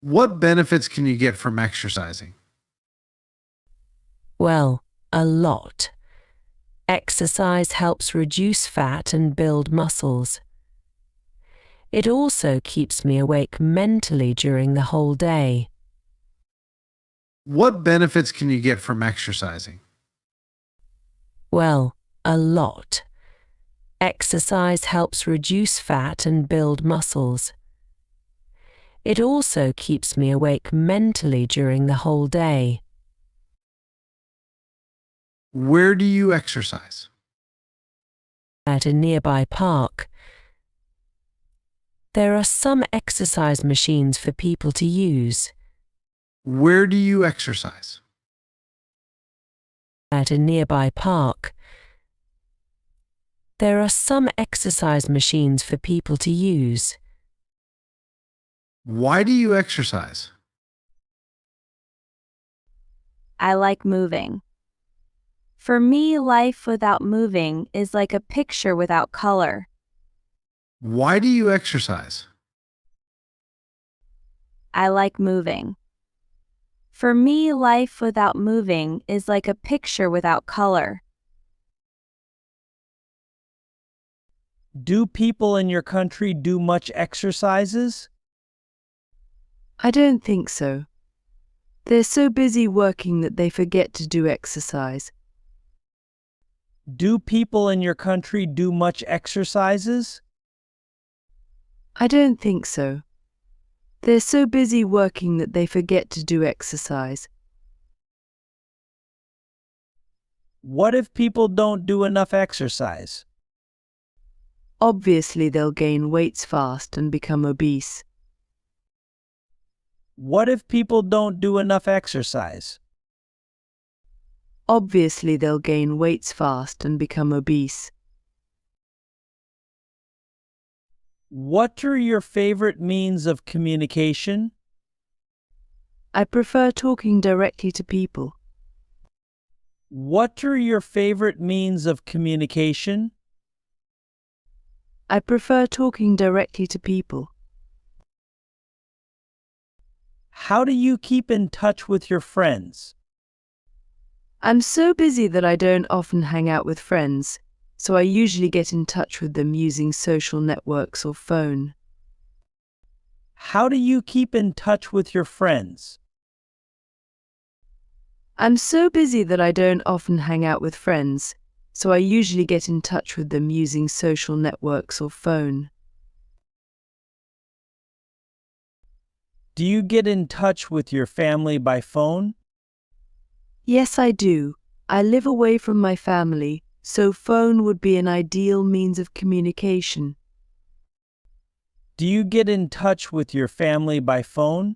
What benefits can you get from exercising? Well, a lot. Exercise helps reduce fat and build muscles. It also keeps me awake mentally during the whole day. What benefits can you get from exercising? Well, a lot. Exercise helps reduce fat and build muscles. It also keeps me awake mentally during the whole day. Where do you exercise? At a nearby park, there are some exercise machines for people to use. Where do you exercise? At a nearby park, there are some exercise machines for people to use. Why do you exercise? I like moving. For me, life without moving is like a picture without color. Why do you exercise? I like moving. For me, life without moving is like a picture without color. Do people in your country do much exercises? I don't think so. They're so busy working that they forget to do exercise. Do people in your country do much exercises? I don't think so. They're so busy working that they forget to do exercise. What if people don't do enough exercise? Obviously, they'll gain weights fast and become obese. What if people don't do enough exercise? Obviously, they'll gain weights fast and become obese. What are your favorite means of communication? I prefer talking directly to people. What are your favorite means of communication? I prefer talking directly to people. How do you keep in touch with your friends? I'm so busy that I don't often hang out with friends, so I usually get in touch with them using social networks or phone. How do you keep in touch with your friends? I'm so busy that I don't often hang out with friends, so I usually get in touch with them using social networks or phone. Do you get in touch with your family by phone? Yes, I do. I live away from my family, so phone would be an ideal means of communication. Do you get in touch with your family by phone?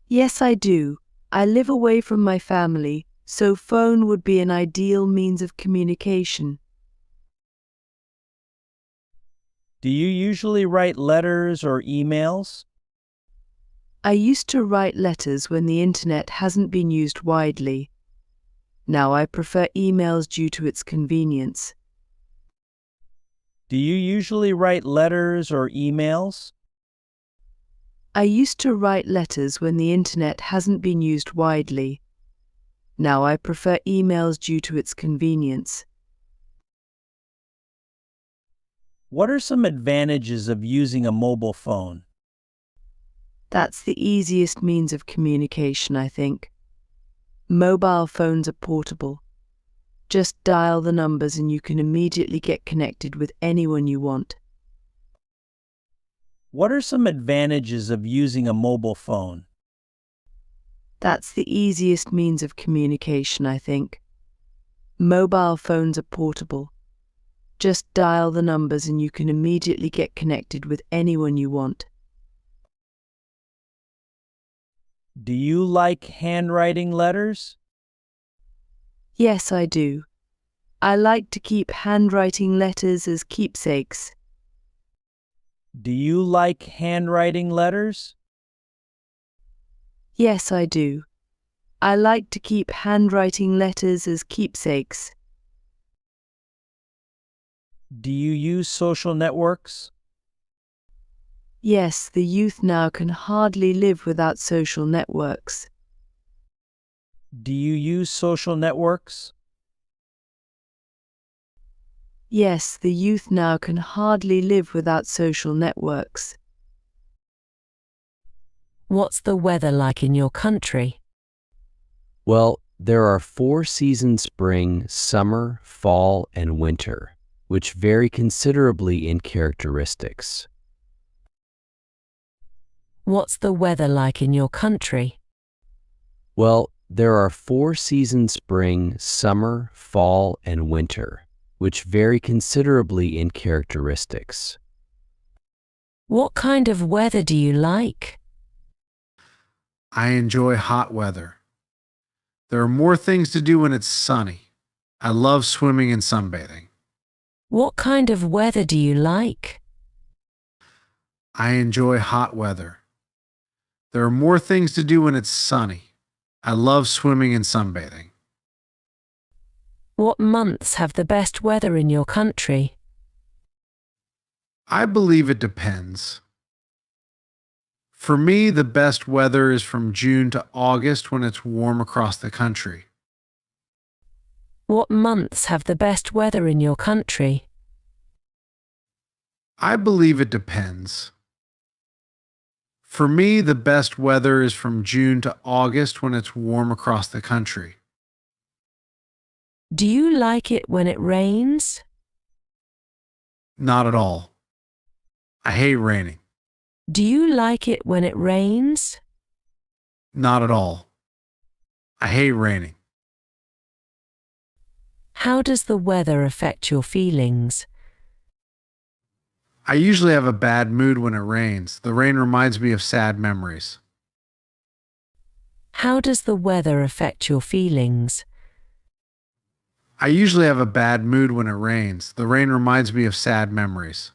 Yes, I do. I live away from my family, so phone would be an ideal means of communication. Do you usually write letters or emails? I used to write letters when the internet hasn't been used widely. Now I prefer emails due to its convenience. Do you usually write letters or emails? I used to write letters when the internet hasn't been used widely. Now I prefer emails due to its convenience. What are some advantages of using a mobile phone? That's the easiest means of communication, I think. Mobile phones are portable. Just dial the numbers and you can immediately get connected with anyone you want. What are some advantages of using a mobile phone? That's the easiest means of communication, I think. Mobile phones are portable. Just dial the numbers and you can immediately get connected with anyone you want. Do you like handwriting letters? Yes, I do. I like to keep handwriting letters as keepsakes. Do you like handwriting letters? Yes, I do. I like to keep handwriting letters as keepsakes. Do you use social networks? Yes, the youth now can hardly live without social networks. Do you use social networks? Yes, the youth now can hardly live without social networks. What's the weather like in your country? Well, there are 4 seasons: spring, summer, fall, and winter, which vary considerably in characteristics. What's the weather like in your country? Well, there are 4 seasons: spring, summer, fall, and winter, which vary considerably in characteristics. What kind of weather do you like? I enjoy hot weather. There are more things to do when it's sunny. I love swimming and sunbathing. What kind of weather do you like? I enjoy hot weather. There are more things to do when it's sunny. I love swimming and sunbathing. What months have the best weather in your country? I believe it depends. For me, the best weather is from June to August when it's warm across the country. What months have the best weather in your country? I believe it depends. For me, the best weather is from June to August when it's warm across the country. Do you like it when it rains? Not at all. I hate raining. Do you like it when it rains? Not at all. I hate raining. How does the weather affect your feelings? I usually have a bad mood when it rains. The rain reminds me of sad memories. How does the weather affect your feelings? I usually have a bad mood when it rains. The rain reminds me of sad memories.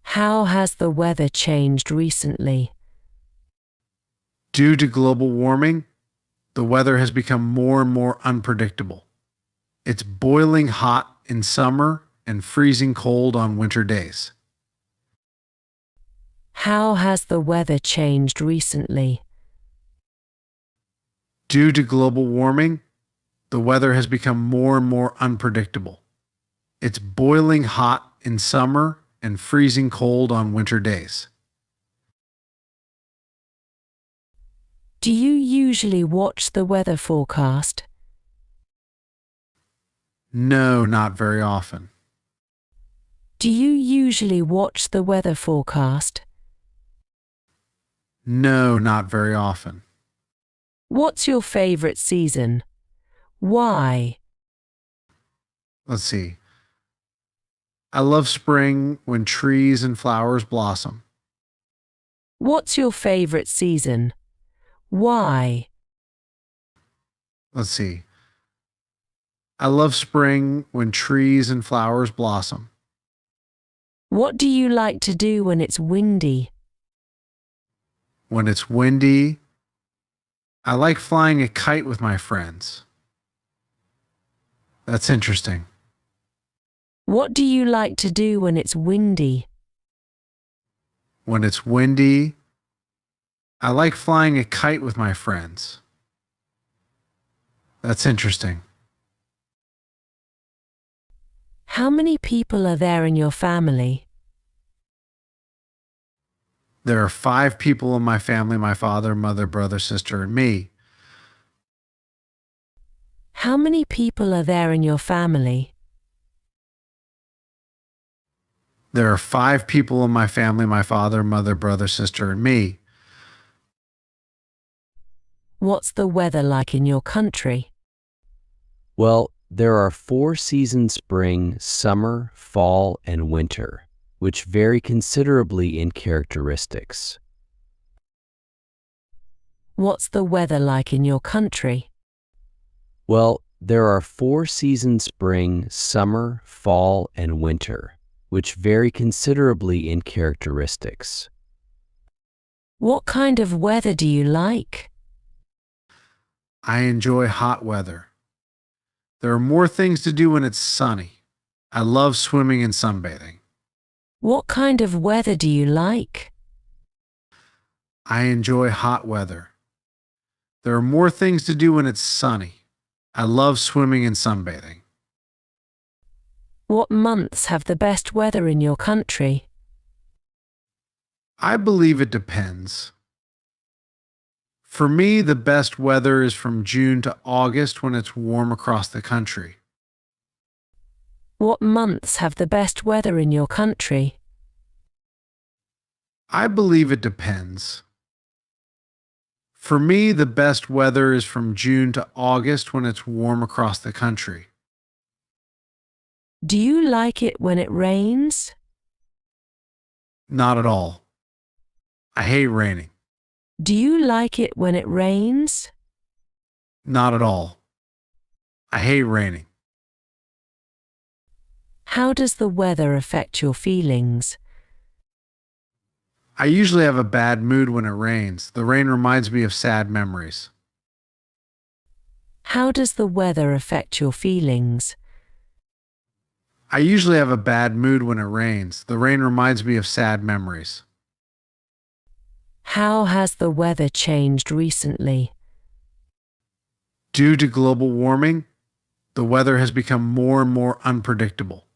How has the weather changed recently? Due to global warming, the weather has become more and more unpredictable. It's boiling hot in summer and freezing cold on winter days. How has the weather changed recently? Due to global warming, the weather has become more and more unpredictable. It's boiling hot in summer and freezing cold on winter days. Do you usually watch the weather forecast? No, not very often. Do you usually watch the weather forecast? No, not very often. What's your favorite season? Why? Let's see. I love spring when trees and flowers blossom. What's your favorite season? Why? Let's see. I love spring when trees and flowers blossom. What do you like to do when it's windy? When it's windy, I like flying a kite with my friends. That's interesting. What do you like to do when it's windy? When it's windy, I like flying a kite with my friends. That's interesting. How many people are there in your family? There are 5 people in my family: my father, mother, brother, sister, and me. How many people are there in your family? There are 5 people in my family: my father, mother, brother, sister, and me. What's the weather like in your country? Well, there are 4 seasons: spring, summer, fall, and winter, which vary considerably in characteristics. What's the weather like in your country? Well, there are 4 seasons: spring, summer, fall, and winter, which vary considerably in characteristics. What kind of weather do you like? I enjoy hot weather. There are more things to do when it's sunny. I love swimming and sunbathing. What kind of weather do you like? I enjoy hot weather. There are more things to do when it's sunny. I love swimming and sunbathing. What months have the best weather in your country? I believe it depends. For me, the best weather is from June to August when it's warm across the country. What months have the best weather in your country? I believe it depends. For me, the best weather is from June to August when it's warm across the country. Do you like it when it rains? Not at all. I hate raining. Do you like it when it rains? Not at all. I hate raining. How does the weather affect your feelings? I usually have a bad mood when it rains. The rain reminds me of sad memories. How does the weather affect your feelings? I usually have a bad mood when it rains. The rain reminds me of sad memories. How has the weather changed recently? Due to global warming, the weather has become more and more unpredictable.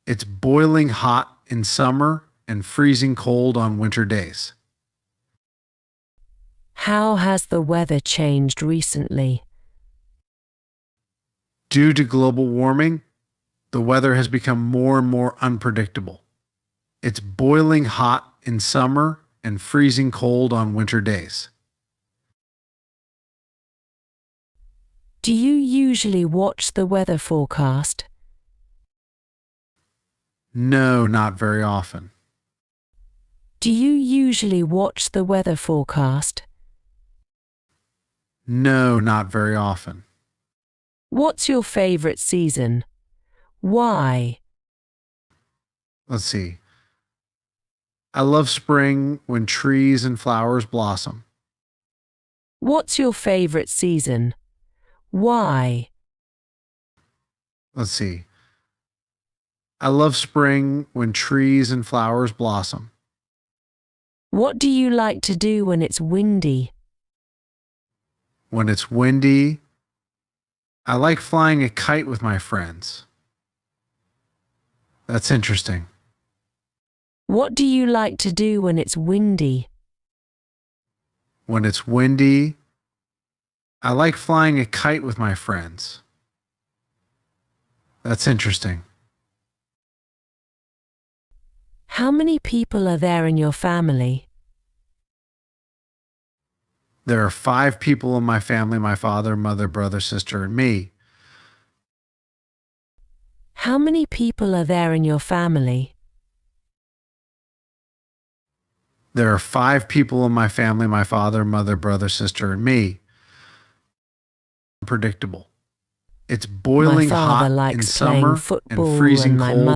It's boiling hot in summer and freezing cold on winter days. How has the weather changed recently? Due to global warming, the weather has become more and more unpredictable. It's boiling hot in summer and freezing cold on winter days. Do you usually watch the weather forecast? No, not very often. Do you usually watch the weather forecast? No, not very often. What's your favorite season? Why? Let's see. I love spring when trees and flowers blossom. What's your favorite season? Why? Let's see. I love spring when trees and flowers blossom. What do you like to do when it's windy? When it's windy, I like flying a kite with my friends. That's interesting. What do you like to do when it's windy? When it's windy, I like flying a kite with my friends. That's interesting. How many people are there in your family? There are 5 people in my family: my father, mother, brother, sister, and me. How many people are there in your family? There are 5 people in my family: my father, mother, brother, sister, and me. Unpredictable. It's My boiling father hot in likes playing summer and football freezing and my cold